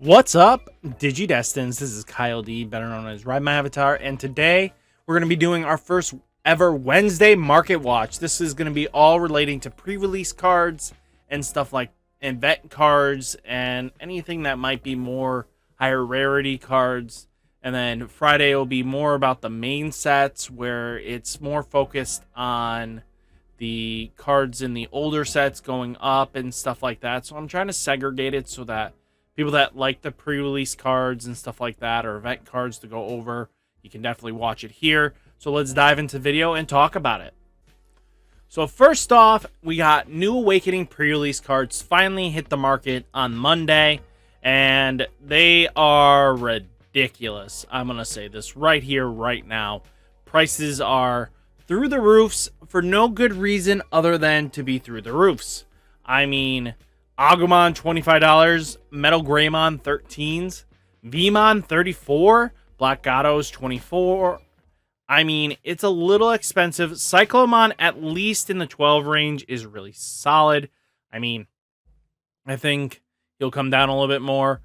What's up, Digidestins? This is Kyle D, better known as RideMyAvatar, and today we're going to be doing our first ever Wednesday Market Watch. This is going to be all relating to pre-release cards and stuff like event cards and anything that might be more higher rarity cards. And then Friday will be more about the main sets, where it's more focused on the cards in the older sets going up and stuff like that. So I'm trying to segregate it so that people that like the pre-release cards and stuff like that, or event cards to go over, you can definitely watch it here. So let's dive into the video and talk about it. So first off, we got New Awakening pre-release cards finally hit the market on Monday, and they are ridiculous. I'm going to say this right here, right now. Prices are through the roofs for no good reason other than to be through the roofs. I mean, Agumon $25, Metal Greymon 13s, Vmon 34, Black Gatos 24. I mean, it's a little expensive. Cyclomon, at least in the 12 range, is really solid. I mean, I think he'll come down a little bit more.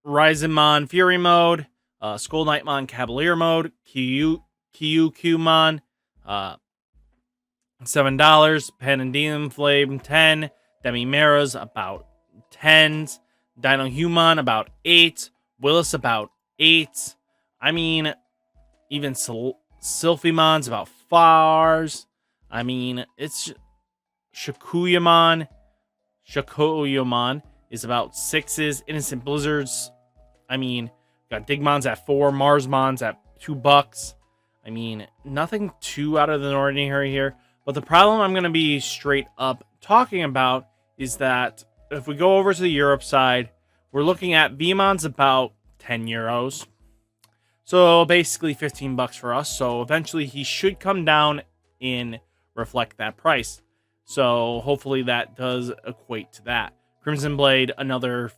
Ryzemon Fury mode, Skull Knightmon Cavalier mode, Kyukyumon $7, Pen and Demon Flame 10, Demimeras about 10s, Dino Human about 8, Willis about 8. I mean, even Sylphimon's about 4s. I mean, it's Shakuyamon is about 6s. Innocent Blizzards, I mean, got Digmon's at 4, Marsmon's at $2. I mean, nothing too out of the ordinary here. But the problem I'm going to be straight up talking about is that if we go over to the Europe side, we're looking at Vmons about 10 euros. So basically $15 for us. So eventually he should come down and reflect that price. So hopefully that does equate to that. Crimson Blade, another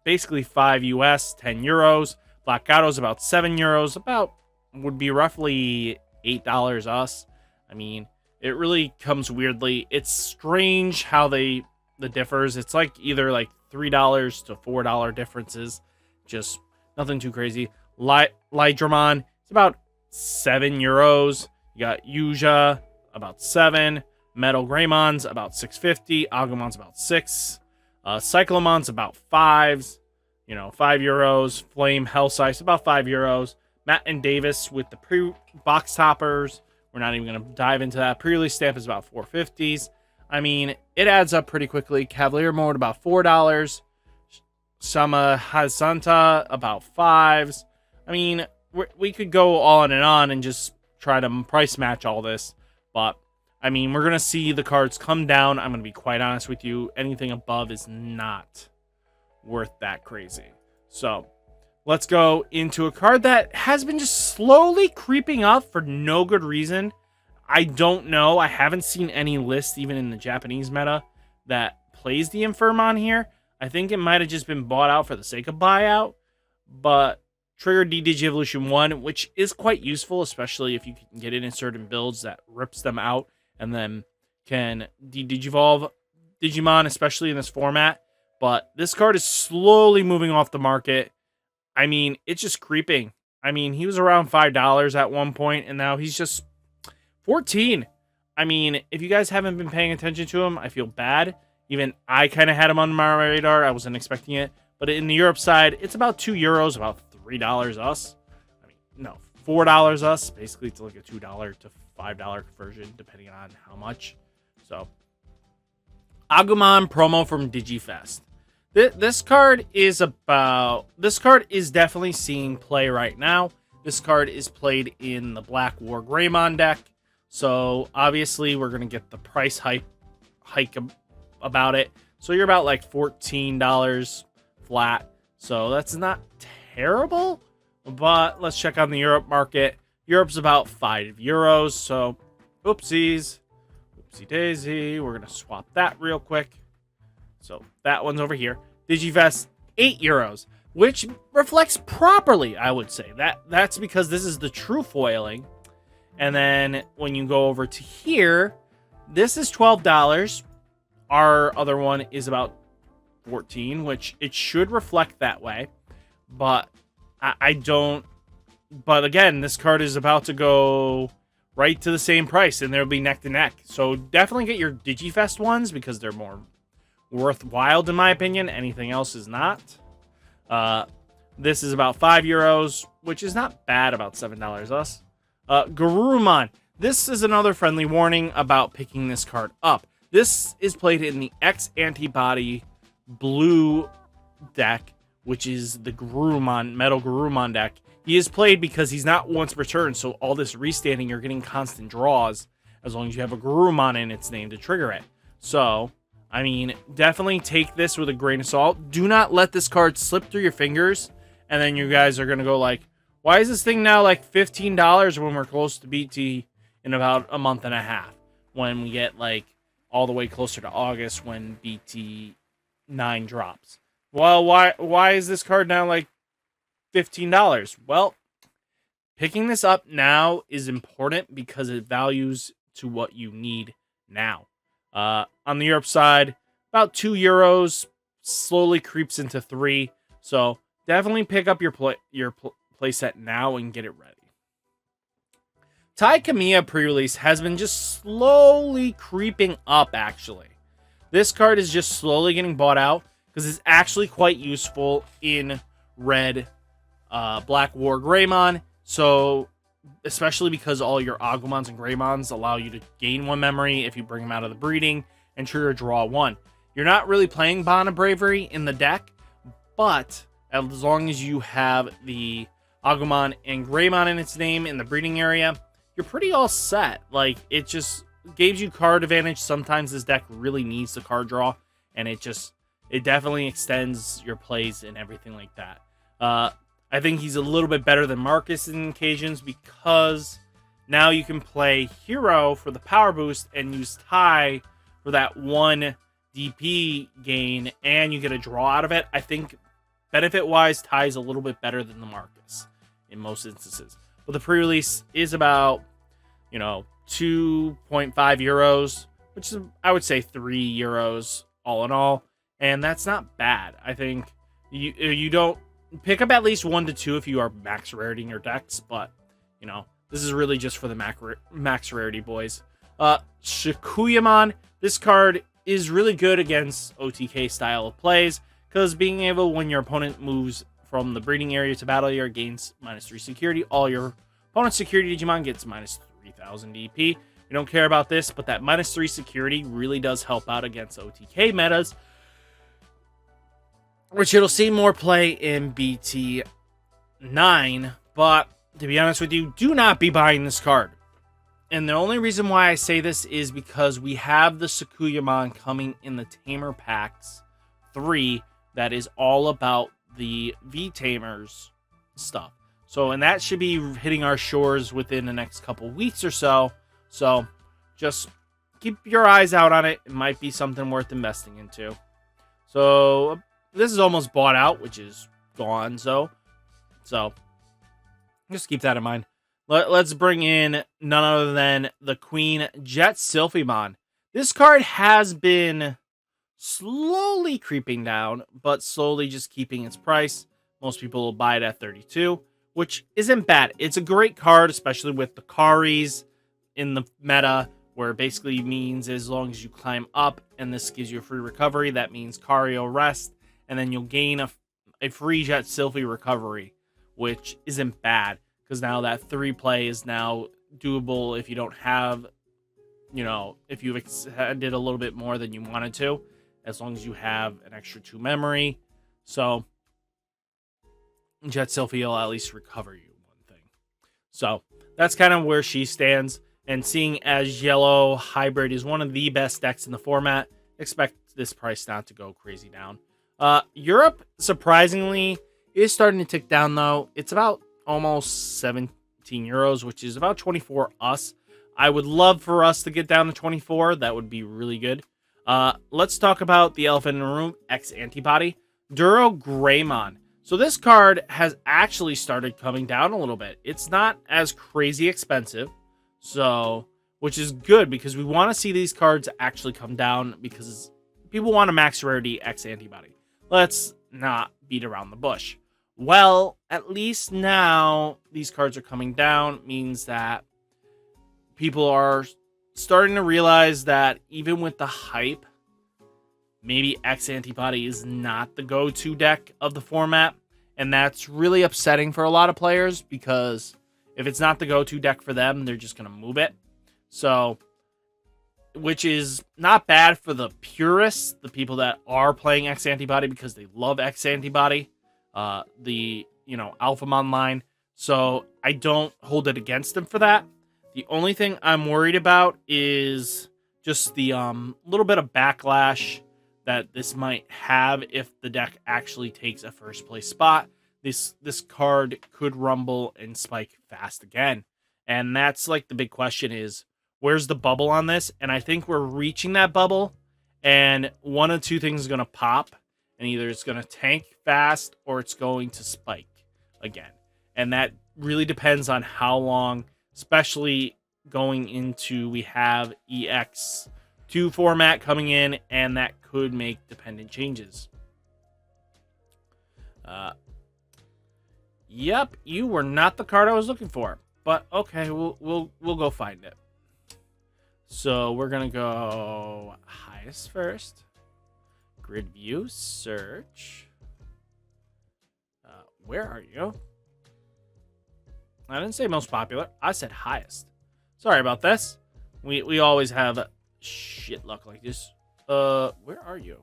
basically 5 US, 10 euros. Black Gatos about 7 euros, about would be roughly $8 us. I mean, it really comes weirdly. It's strange how the differs. It's like either like $3 to $4 differences. Just nothing too crazy. Lydramon, it's about 7 euros. You got Yuja about 7. Metal Greymon's about 6.50. Agumon's about 6. Cyclomon's about 5s. 5 euros. Flame Hellsize about 5 euros. Matt and Davis with the pre-box toppers. We're not even going to dive into that. Pre-release stamp is about 4.50s. I mean, it adds up pretty quickly. Cavalier mode about $4. Sama Hazanta about 5s. I mean, we could go on and just try to price match all this. But, I mean, we're going to see the cards come down. I'm going to be quite honest with you. Anything above is not worth that crazy. So, let's go into a card that has been just slowly creeping up for no good reason. I don't know. I haven't seen any list, even in the Japanese meta, that plays the Infirm on here. I think it might have just been bought out for the sake of buyout. But Trigger D-Digivolution 1, which is quite useful, especially if you can get it in certain builds that rips them out and then can D-Digivolve Digimon, especially in this format. But this card is slowly moving off the market. I mean, it's just creeping. I mean, he was around $5 at one point, and now he's just 14. I mean, if you guys haven't been paying attention to him, I feel bad. Even I kind of had him on my radar. I wasn't expecting it. But in the Europe side, it's about 2 euros, about $3 us. I mean, no, $4 us. Basically, it's like a $2 to $5 conversion, depending on how much. So, Agumon promo from Digifest. This card is definitely seeing play right now. This card is played in the Black War Greymon deck. So obviously we're going to get the price hike about it. So you're about like $14 flat. So that's not terrible. But let's check on the Europe market. Europe's about 5 euros. So oopsies. Oopsie daisy. We're going to swap that real quick. So that one's over here. Digifest, 8 euros, which reflects properly, I would say. That's because this is the true foiling. And then when you go over to here, this is $12. Our other one is about 14, which it should reflect that way. But I don't. But again, this card is about to go right to the same price, and they'll be neck to neck. So definitely get your Digifest ones because they're more worthwhile, in my opinion. Anything else is not. This is about €5, which is not bad, about $7 us. Guruman. This is another friendly warning about picking this card up. This is played in the X Antibody blue deck, which is the Guruman, Metal Guruman deck. He is played because he's not once returned, so all this restanding, you're getting constant draws as long as you have a Gurumon in its name to trigger it. So, I mean, definitely take this with a grain of salt. Do not let this card slip through your fingers, and then you guys are going to go like, why is this thing now like $15 when we're close to BT in about a month and a half? When we get like all the way closer to August when BT 9 drops. Well, why is this card now like $15? Well, picking this up now is important because it values to what you need now. On the Europe side, about €2 slowly creeps into 3. So definitely pick up your playset now and get it ready. Taikamia pre-release has been just slowly creeping up, actually. This card is just slowly getting bought out because it's actually quite useful in red Black War Greymon. So, especially because all your Agumons and Greymons allow you to gain 1 memory if you bring them out of the breeding and trigger draw 1. You're not really playing Bond of Bravery in the deck, but as long as you have the Agumon and Greymon in its name in the breeding area, you're pretty all set. Like, it just gives you card advantage. Sometimes this deck really needs the card draw, and it definitely extends your plays and everything like that. I think he's a little bit better than Marcus in occasions because now you can play Hero for the power boost and use Tai for that 1 DP gain, and you get a draw out of it. I think benefit-wise, Tai is a little bit better than the Marcus in most instances. But the pre-release is about, €2.5, which is, I would say, €3 all in all. And that's not bad. I think you don't pick up at least 1 to 2 if you are max rarity in your decks. But, this is really just for the max rarity boys. Shakuyamon. This card is really good against OTK style of plays because being able, when your opponent moves from the breeding area to battle area, gains -3 security. All your opponent's security Digimon gets -3000 DP. You don't care about this, but that -3 security really does help out against OTK metas, which it'll see more play in BT 9. But to be honest with you, do not be buying this card. And the only reason why I say this is because we have the Shakuyamon coming in the Tamer Packs 3 that is all about the V-Tamers stuff. So, and that should be hitting our shores within the next couple weeks or so. So, just keep your eyes out on it. It might be something worth investing into. So, this is almost bought out, which is gone. So just keep that in mind. Let's bring in none other than the Queen Jet Selfie. This card has been slowly creeping down, but slowly just keeping its price. Most people will buy it at 32, which isn't bad. It's a great card, especially with the Karis in the meta, where it basically means as long as you climb up and this gives you a free recovery, that means Kario rest, and then you'll gain a free Jet Selfie recovery, which isn't bad, because now that 3 play is now doable if you don't have, if you've extended a little bit more than you wanted to, as long as you have an extra 2 memory. So Jet Selfie will at least recover you 1 thing. So that's kind of where she stands. And seeing as Yellow Hybrid is one of the best decks in the format, expect this price not to go crazy down. Europe, surprisingly, is starting to tick down, though. It's about almost €17, which is about 24 us. I would love for us to get down to 24. That would be really good. Let's talk about the elephant in the room, X Antibody. Greymon. So this card has actually started coming down a little bit. It's not as crazy expensive, so which is good because we want to see these cards actually come down because people want a max rarity X antibody. Let's not beat around the bush. Well, at least now these cards are coming down, means that people are starting to realize that even with the hype, maybe X antibody is not the go-to deck of the format. And that's really upsetting for a lot of players, because if it's not the go-to deck for them, they're just going to move it. So, which is not bad for the purists, the people that are playing X antibody because they love X antibody, the, Alphamon line. So I don't hold it against them for that. The only thing I'm worried about is just the little bit of backlash that this might have if the deck actually takes a first place spot. This card could rumble and spike fast again. And that's like the big question is, where's the bubble on this? And I think we're reaching that bubble, and one of two things is going to pop, and either it's going to tank fast or it's going to spike again. And that really depends on how long, especially going into, we have EX2 format coming in, and that could make dependent changes. Yep, you were not the card I was looking for, but okay, we'll go find it. So we're gonna go highest first. Grid view, search. Where are you? I didn't say most popular. I said highest. Sorry about this. We always have shit luck like this. Where are you?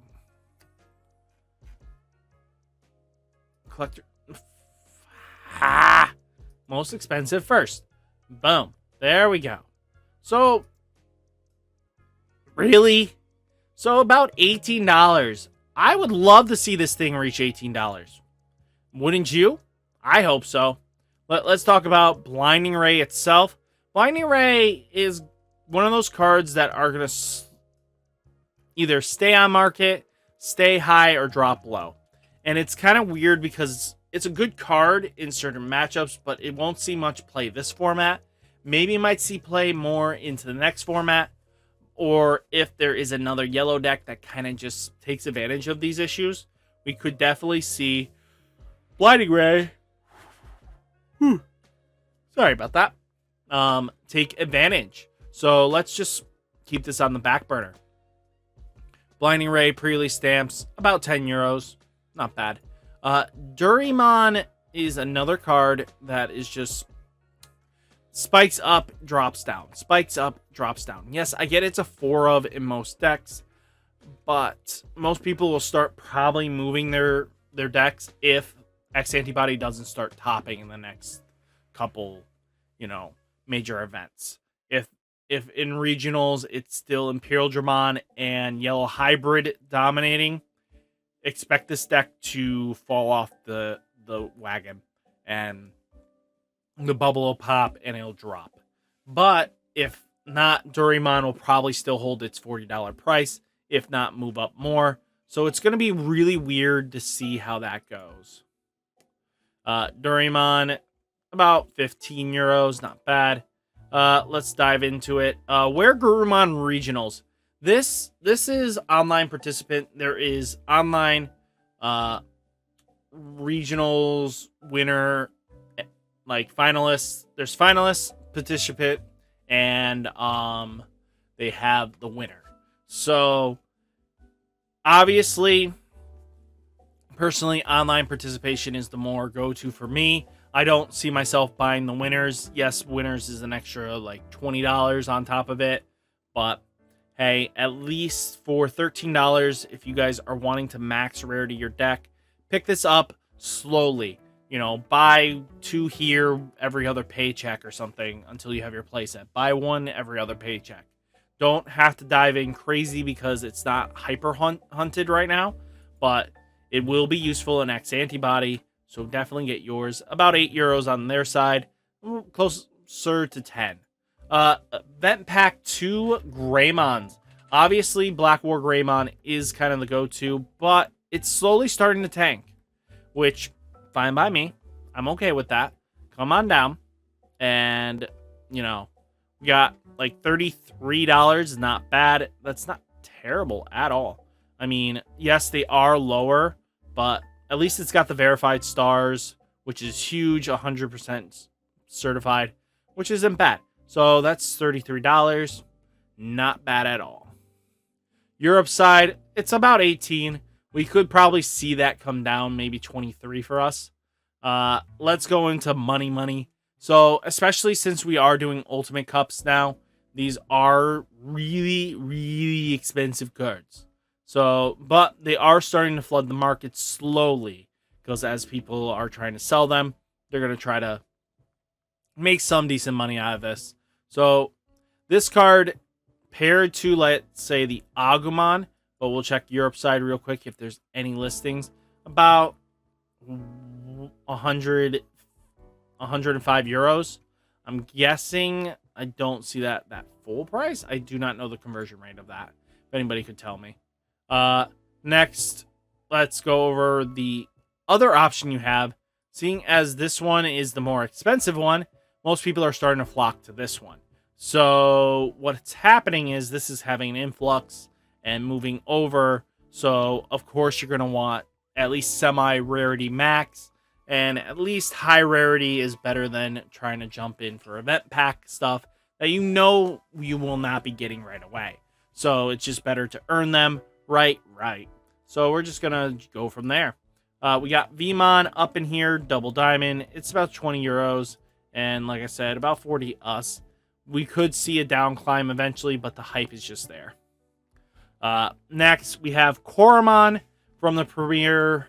Collector. Most expensive first. Boom. There we go. So, really? So about $18. I would love to see this thing reach $18. Wouldn't you? I hope so. Let's talk about Blinding Ray itself. Blinding Ray is one of those cards that are going to either stay on market, stay high, or drop low. And it's kind of weird because it's a good card in certain matchups, but it won't see much play this format. Maybe it might see play more into the next format, or if there is another yellow deck that kind of just takes advantage of these issues, we could definitely see Blinding Ray. Sorry about that. Take advantage. So let's just keep this on the back burner. Blinding Ray pre-release stamps, about 10 euros. Not bad. Durimon is another card that is just spikes up, drops down. Spikes up, drops down. Yes, I get it's a 4 of in most decks, but most people will start probably moving their decks if X Antibody doesn't start topping in the next couple, major events. If in regionals it's still Imperial Dramon and Yellow Hybrid dominating, expect this deck to fall off the wagon and the bubble will pop and it'll drop. But if not, Durimon will probably still hold its $40 price, if not move up more. So it's going to be really weird to see how that goes. Durimon, about 15 euros, not bad. Let's dive into it. Where Guruman Regionals. This is online participant. There is online regionals winner, like finalists. There's finalists, participant, and they have the winner. So obviously, personally, online participation is the more go-to for me. I don't see myself buying the winners. Yes, winners is an extra like $20 on top of it, but hey, at least for $13, if you guys are wanting to max rarity your deck, pick this up slowly. Buy 2 here every other paycheck or something until you have your playset. Buy 1 every other paycheck. Don't have to dive in crazy because it's not hyper hunted right now, but it will be useful in X Antibody. So definitely get yours. About 8 euros on their side, closer to 10. Event Pack 2 Greymons. Obviously, Black War Greymon is kind of the go-to, but it's slowly starting to tank, which, fine by me. I'm okay with that. Come on down. And, we got like $33. Not bad. That's not terrible at all. I mean, yes, they are lower, but at least it's got the verified stars, which is huge, 100% certified, which isn't bad. So that's $33. Not bad at all. Europe side, it's about 18. We could probably see that come down, maybe 23 for us. Let's go into money. So, especially since we are doing Ultimate Cups now, these are really, really expensive cards. So, but they are starting to flood the market slowly, because as people are trying to sell them, they're going to try to make some decent money out of this. So, this card paired to, let's say, the Agumon, but we'll check Europe side real quick if there's any listings, about 105 euros. I'm guessing I don't see that full price. I do not know the conversion rate of that. If anybody could tell me. Next, let's go over the other option you have. Seeing as this one is the more expensive one, most people are starting to flock to this one. So what's happening is this is having an influx and moving over. So of course you're going to want at least semi-rarity max, and at least high rarity is better than trying to jump in for event pack stuff that you know you will not be getting right away. So it's just better to earn them right. So we're just going to go from there. We got Vmon up in here, double diamond. It's about 20 euros. And like I said, about 40 us. We could see a down climb eventually, but the hype is just there. Next, we have Coromon from the Premier.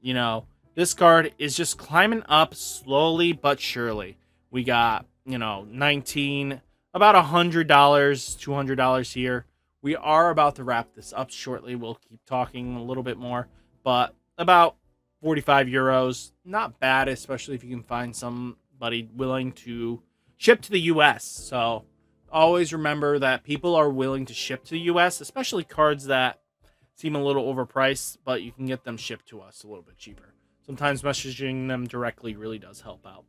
You know, this card is just climbing up slowly but surely. We got, 19, about $100, $200 here. We are about to wrap this up shortly. We'll keep talking a little bit more, but about 45 euros. Not bad, especially if you can find somebody willing to ship to the US. So always remember that people are willing to ship to the US, especially cards that seem a little overpriced, but you can get them shipped to us a little bit cheaper. Sometimes messaging them directly really does help out.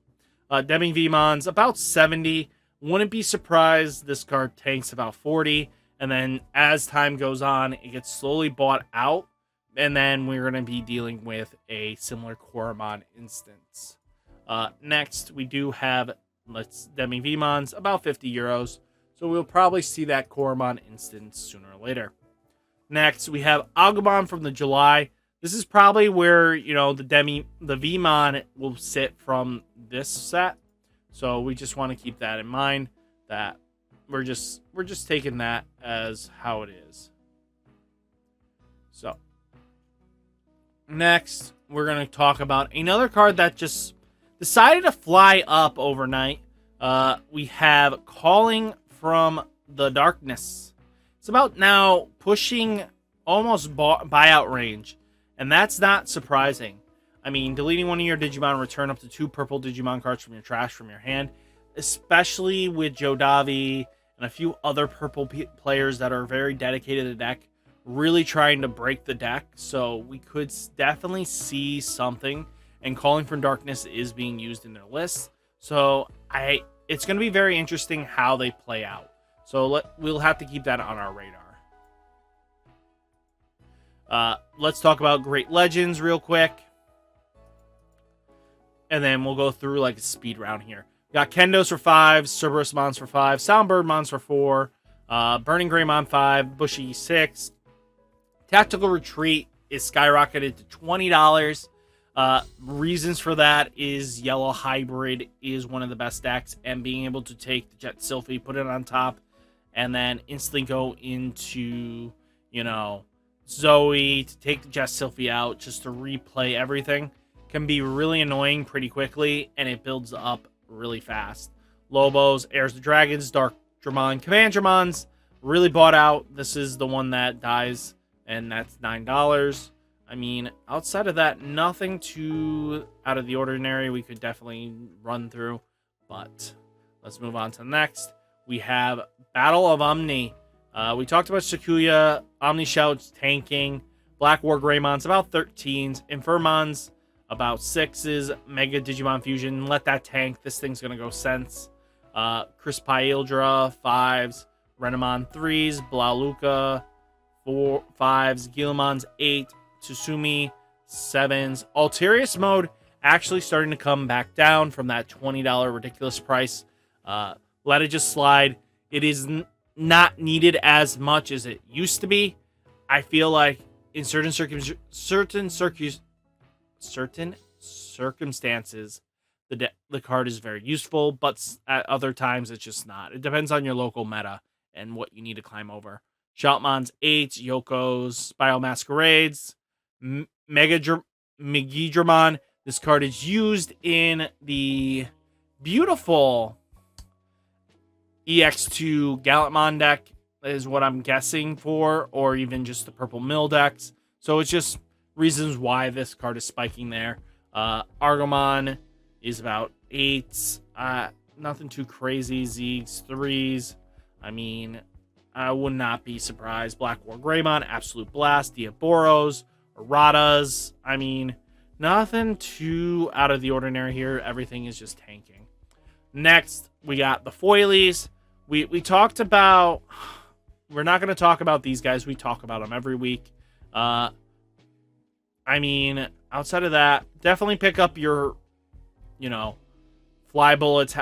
Demi Vmons, about 70. Wouldn't be surprised this card tanks about 40. And then as time goes on, it gets slowly bought out. And then we're going to be dealing with a similar Coromon instance. Next, we do have Demi Vmons, about 50 euros. So we'll probably see that Coromon instance sooner or later. Next, we have Agumon from the July. This is probably where, the Vmon will sit from this set. So we just want to keep that in mind, that we're just taking that as how it is. So next, we're going to talk about another card that just decided to fly up overnight. We have Calling from the Darkness. It's about now pushing almost buyout range, and that's not surprising. I mean, deleting one of your Digimon, return up to 2 purple Digimon cards from your trash from your hand, especially with Jodavi and a few other purple players that are very dedicated to the deck, really trying to break the deck. So we could definitely see something, and Calling from Darkness is being used in their list. So it's going to be very interesting how they play out. So we'll have to keep that on our radar. Let's talk about Great Legends real quick, and then we'll go through like a speed round here. We got Kendos for 5, Cerberus Mons for 5, Soundbird Mons for 4, Burning Greymon 5, Bushy 6. Tactical Retreat is skyrocketed to $20. Reasons for that is Yellow Hybrid is one of the best decks, and being able to take the Jet Selfie, put it on top, and then instantly go into, Zoe to take the Jet Selfie out just to replay everything can be really annoying pretty quickly, and it builds up really fast. Lobos, Heirs to Dragons, Dark Dramon, Command Dramons, really bought out. This is the one that dies, and that's $9. I mean, outside of that, nothing too out of the ordinary we could definitely run through, but let's move on to the next. We have Battle of Omni. We talked about Shakuya, Omni Shouts, tanking, Black War Greymons, about 13s, Infirmons, about 6s, Mega Digimon Fusion, let that tank, this thing's gonna go sense. Chris Pyildra, 5s, Renamon, 3s, Blauluka, 4, 5s, Guillemons 8, Tsusumi 7s. Alterius mode actually starting to come back down from that $20 ridiculous price. Let it just slide. It is not needed as much as it used to be. I feel like in certain circumstances, the card is very useful, but at other times it's just not. It depends on your local meta and what you need to climb over. Shoutmon's 8, Yoko's, Biomasquerades, Megidramon. This card is used in the beautiful EX2 Gallantmon deck, is what I'm guessing for, or even just the Purple Mill decks. So it's just reasons why this card is spiking there. Argomon is about 8. Nothing too crazy. Zeeks 3s. I mean, I would not be surprised. Black War Greymon, Absolute Blast, Diaboros, Eratas. I mean, nothing too out of the ordinary here. Everything is just tanking. Next, we got the foilies. We talked about... We're not going to talk about these guys. We talk about them every week. I mean, outside of that, definitely pick up your, Fly Bullets,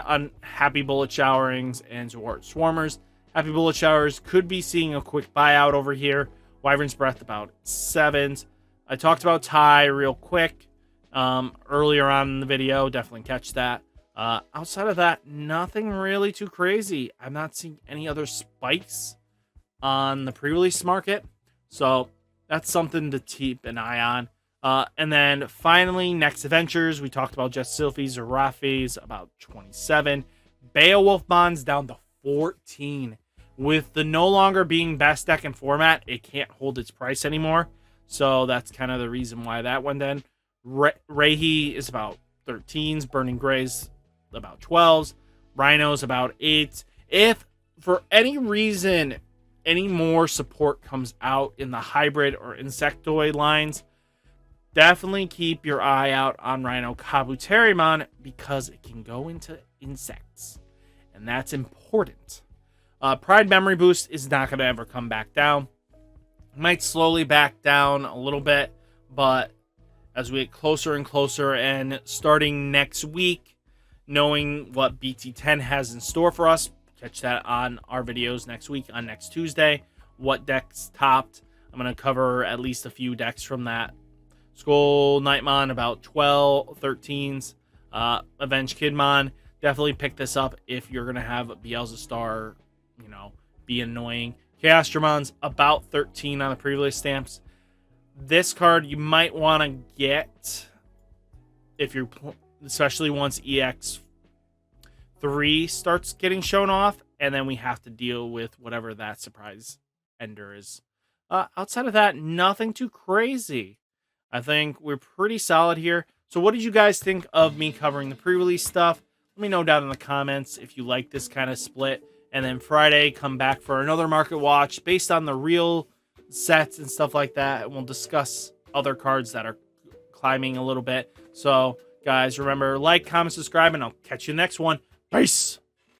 Happy Bullet Showerings, and Swarmers. Happy Bullet Showers could be seeing a quick buyout over here. Wyvern's Breath about 7s. I talked about Tai real quick earlier on in the video. Definitely catch that. Outside of that, nothing really too crazy. I'm not seeing any other spikes on the pre-release market, so that's something to keep an eye on. And then finally, next adventures, we talked about Jet Selfies or Rafis, about 27. Beowulfmon's down to 14. With the no longer being best deck in format, it can't hold its price anymore. So that's kind of the reason why that went in. Reihi is about 13s. Burning Gray's about 12s. Rhino's about 8s. If for any reason any more support comes out in the hybrid or insectoid lines, definitely keep your eye out on Rhino Kabuterimon because it can go into insects, and that's important. Pride Memory Boost is not going to ever come back down. It might slowly back down a little bit, but as we get closer and closer, and starting next week, knowing what BT10 has in store for us, catch that on our videos next week on next Tuesday. What decks topped? I'm going to cover at least a few decks from that. Skull Knightmon, about 12, 13s. Avenge Kidmon, definitely pick this up if you're going to have Beelzestar, be annoying. Chaosdramon's about 13 on the previous stamps. This card you might want to get if you're, especially once EX3 starts getting shown off, and then we have to deal with whatever that surprise ender is. Outside of that, nothing too crazy. I think we're pretty solid here. So what did you guys think of me covering the pre-release stuff? Let me know down in the comments if you like this kind of split. And then Friday, come back for another market watch based on the real sets and stuff like that. And we'll discuss other cards that are climbing a little bit. So, guys, remember, like, comment, subscribe, and I'll catch you next one. Peace!